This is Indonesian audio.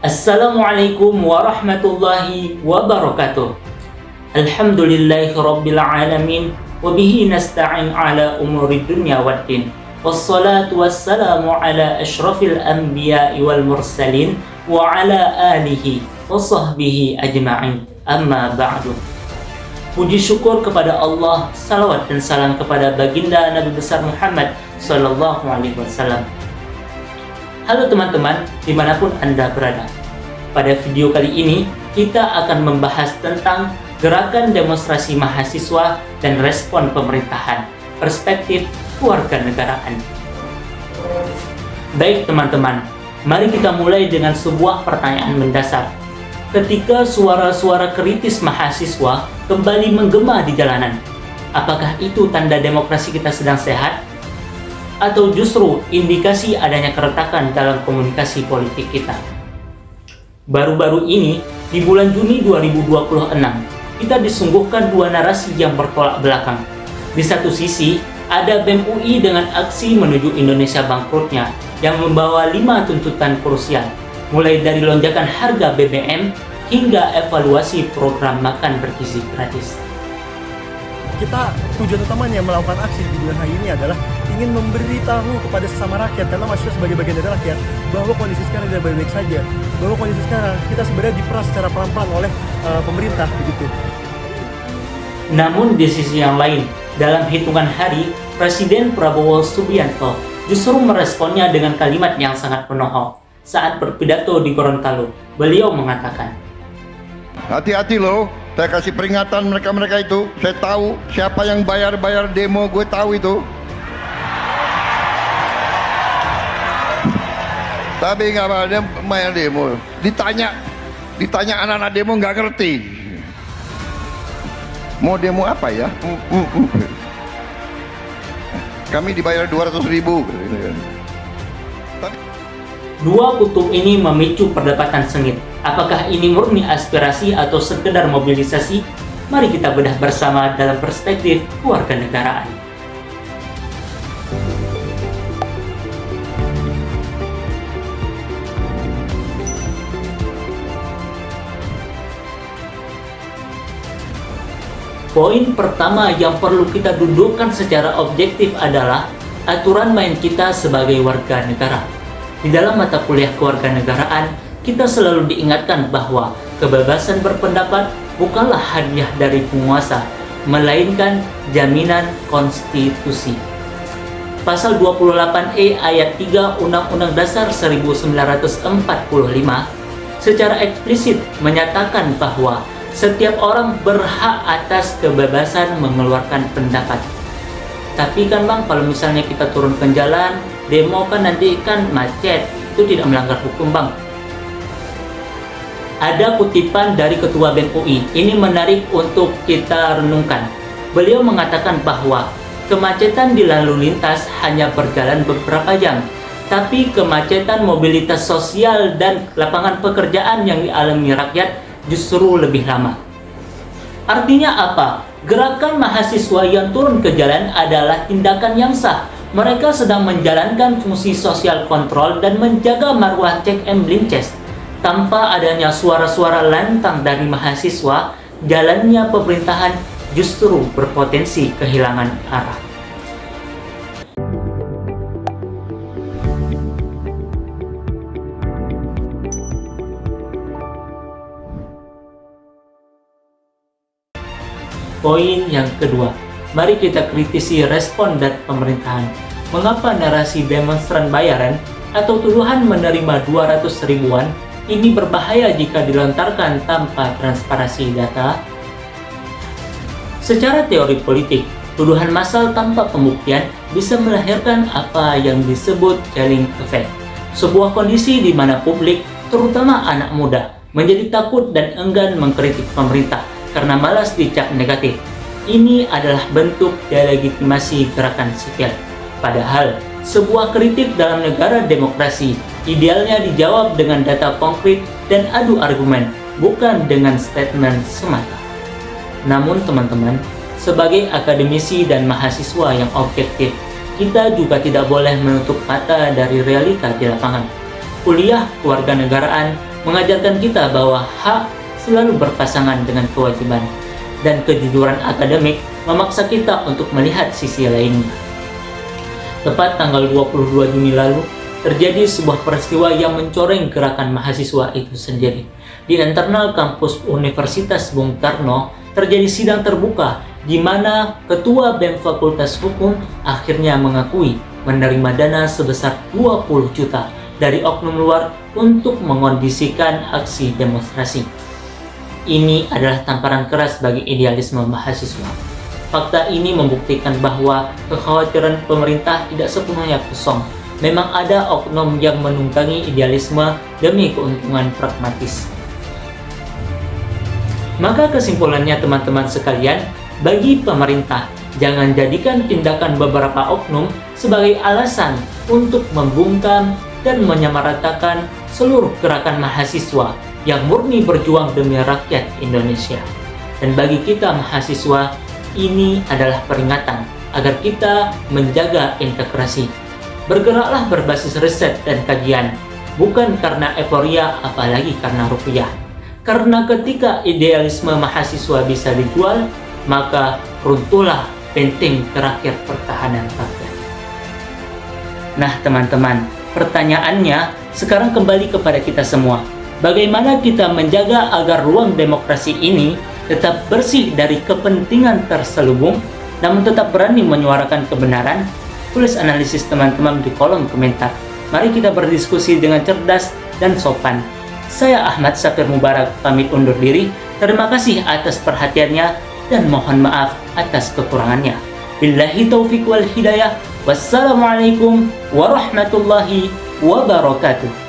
Assalamualaikum warahmatullahi wabarakatuh. Alhamdulillahi rabbil alamin. Wabihi nasta'in ala umuri dunya waddin. Wassalatu wassalamu ala ashrafil anbiya'i wal mursalin. Wa ala alihi wa sahbihi ajma'in. Amma ba'du. Puji syukur kepada Allah, salawat dan salam kepada baginda Nabi besar Muhammad sallallahu alaihi wasallam. Halo teman-teman, dimanapun Anda berada. Pada video kali ini, kita akan membahas tentang gerakan demonstrasi mahasiswa dan respon pemerintahan, perspektif kewarganegaraan. Baik teman-teman, mari kita mulai dengan sebuah pertanyaan mendasar. Ketika suara-suara kritis mahasiswa kembali menggema di jalanan, apakah itu tanda demokrasi kita sedang sehat? Atau justru indikasi adanya keretakan dalam komunikasi politik kita? Baru-baru ini, di bulan Juni 2026, kita disungguhkan dua narasi yang bertolak belakang. Di satu sisi, ada BEM UI dengan aksi menuju Indonesia bangkrutnya yang membawa 5 tuntutan krusial, mulai dari lonjakan harga BBM hingga evaluasi program makan bergizi gratis. Kita tujuan utamanya melakukan aksi di bulan hari ini adalah ingin memberitahu kepada sesama rakyat, karena mahasiswa sebagai bagian dari rakyat, bahwa kondisi sekarang tidak baik-baik saja, bahwa kondisi sekarang kita sebenarnya diperas secara pelan-pelan oleh pemerintah begitu. Namun di sisi yang lain, dalam hitungan hari, Presiden Prabowo Subianto justru meresponnya dengan kalimat yang sangat menohok. Saat berpidato di Gorontalo, beliau mengatakan, "Hati-hati loh, saya kasih peringatan mereka-mereka itu. Saya tahu siapa yang bayar-bayar demo, gue tahu itu. Tapi nggak apa, dia bayar demo. Ditanya anak-anak demo nggak ngerti. Mau demo apa ya? Kami dibayar 200.000. dua kutub ini memicu perdebatan sengit. Apakah ini murni aspirasi atau sekedar mobilisasi? Mari kita bedah bersama dalam perspektif kewarganegaraan. Poin pertama yang perlu kita dudukkan secara objektif adalah aturan main kita sebagai warga negara. Di dalam mata kuliah kewarganegaraan, kita selalu diingatkan bahwa kebebasan berpendapat bukanlah hadiah dari penguasa, melainkan jaminan konstitusi. Pasal 28E ayat 3 Undang-Undang Dasar 1945 secara eksplisit menyatakan bahwa setiap orang berhak atas kebebasan mengeluarkan pendapat. Tapi kan Bang, kalau misalnya kita turun ke jalan, demo kan nanti kan macet, itu tidak melanggar hukum Bang. Ada kutipan dari Ketua BEM UI, ini menarik untuk kita renungkan. Beliau mengatakan bahwa kemacetan di lalu lintas hanya berjalan beberapa jam, tapi kemacetan mobilitas sosial dan lapangan pekerjaan yang dialami rakyat justru lebih lama. Artinya apa? Gerakan mahasiswa yang turun ke jalan adalah tindakan yang sah. Mereka sedang menjalankan fungsi sosial kontrol dan menjaga marwah check and balances. Tanpa adanya suara-suara lantang dari mahasiswa, jalannya pemerintahan justru berpotensi kehilangan arah. Poin yang kedua, mari kita kritisi respon dari pemerintahan. Mengapa narasi demonstran bayaran atau tuduhan menerima 200 ribuan ini berbahaya jika dilontarkan tanpa transparansi data? Secara teori politik, tuduhan massal tanpa pembuktian bisa melahirkan apa yang disebut chilling effect. Sebuah kondisi di mana publik, terutama anak muda, menjadi takut dan enggan mengkritik pemerintah karena malas dicap negatif. Ini adalah bentuk delegitimasi gerakan sipil. Padahal, sebuah kritik dalam negara demokrasi idealnya dijawab dengan data konkret dan adu argumen, bukan dengan statement semata. Namun teman-teman, sebagai akademisi dan mahasiswa yang objektif, kita juga tidak boleh menutup mata dari realita di lapangan. Kuliah kewarganegaraan mengajarkan kita bahwa hak selalu berpasangan dengan kewajiban, dan kejujuran akademik memaksa kita untuk melihat sisi lainnya. Tepat tanggal 22 Juni lalu, terjadi sebuah peristiwa yang mencoreng gerakan mahasiswa itu sendiri. Di internal kampus Universitas Bung Karno, terjadi sidang terbuka di mana Ketua BEM Fakultas Hukum akhirnya mengakui menerima dana sebesar 20 juta dari oknum luar untuk mengondisikan aksi demonstrasi. Ini adalah tamparan keras bagi idealisme mahasiswa. Fakta ini membuktikan bahwa kekhawatiran pemerintah tidak sepenuhnya kosong. Memang ada oknum yang menunggangi idealisme demi keuntungan pragmatis. Maka kesimpulannya teman-teman sekalian, bagi pemerintah, jangan jadikan tindakan beberapa oknum sebagai alasan untuk membungkam dan menyamaratakan seluruh gerakan mahasiswa yang murni berjuang demi rakyat Indonesia. Dan bagi kita mahasiswa, ini adalah peringatan agar kita menjaga integrasi. Bergeraklah berbasis riset dan kajian, bukan karena euforia apalagi karena rupiah. Karena ketika idealisme mahasiswa bisa dijual, maka runtuhlah benteng terakhir pertahanan rakyat. Nah teman-teman, pertanyaannya sekarang kembali kepada kita semua. Bagaimana kita menjaga agar ruang demokrasi ini tetap bersih dari kepentingan terselubung, namun tetap berani menyuarakan kebenaran? Tulis analisis teman-teman di kolom komentar. Mari kita berdiskusi dengan cerdas dan sopan. Saya Ahmad Safir Mubarak pamit undur diri. Terima kasih atas perhatiannya dan mohon maaf atas kekurangannya. Billahi taufiq wal hidayah. Wassalamualaikum warahmatullahi wabarakatuh.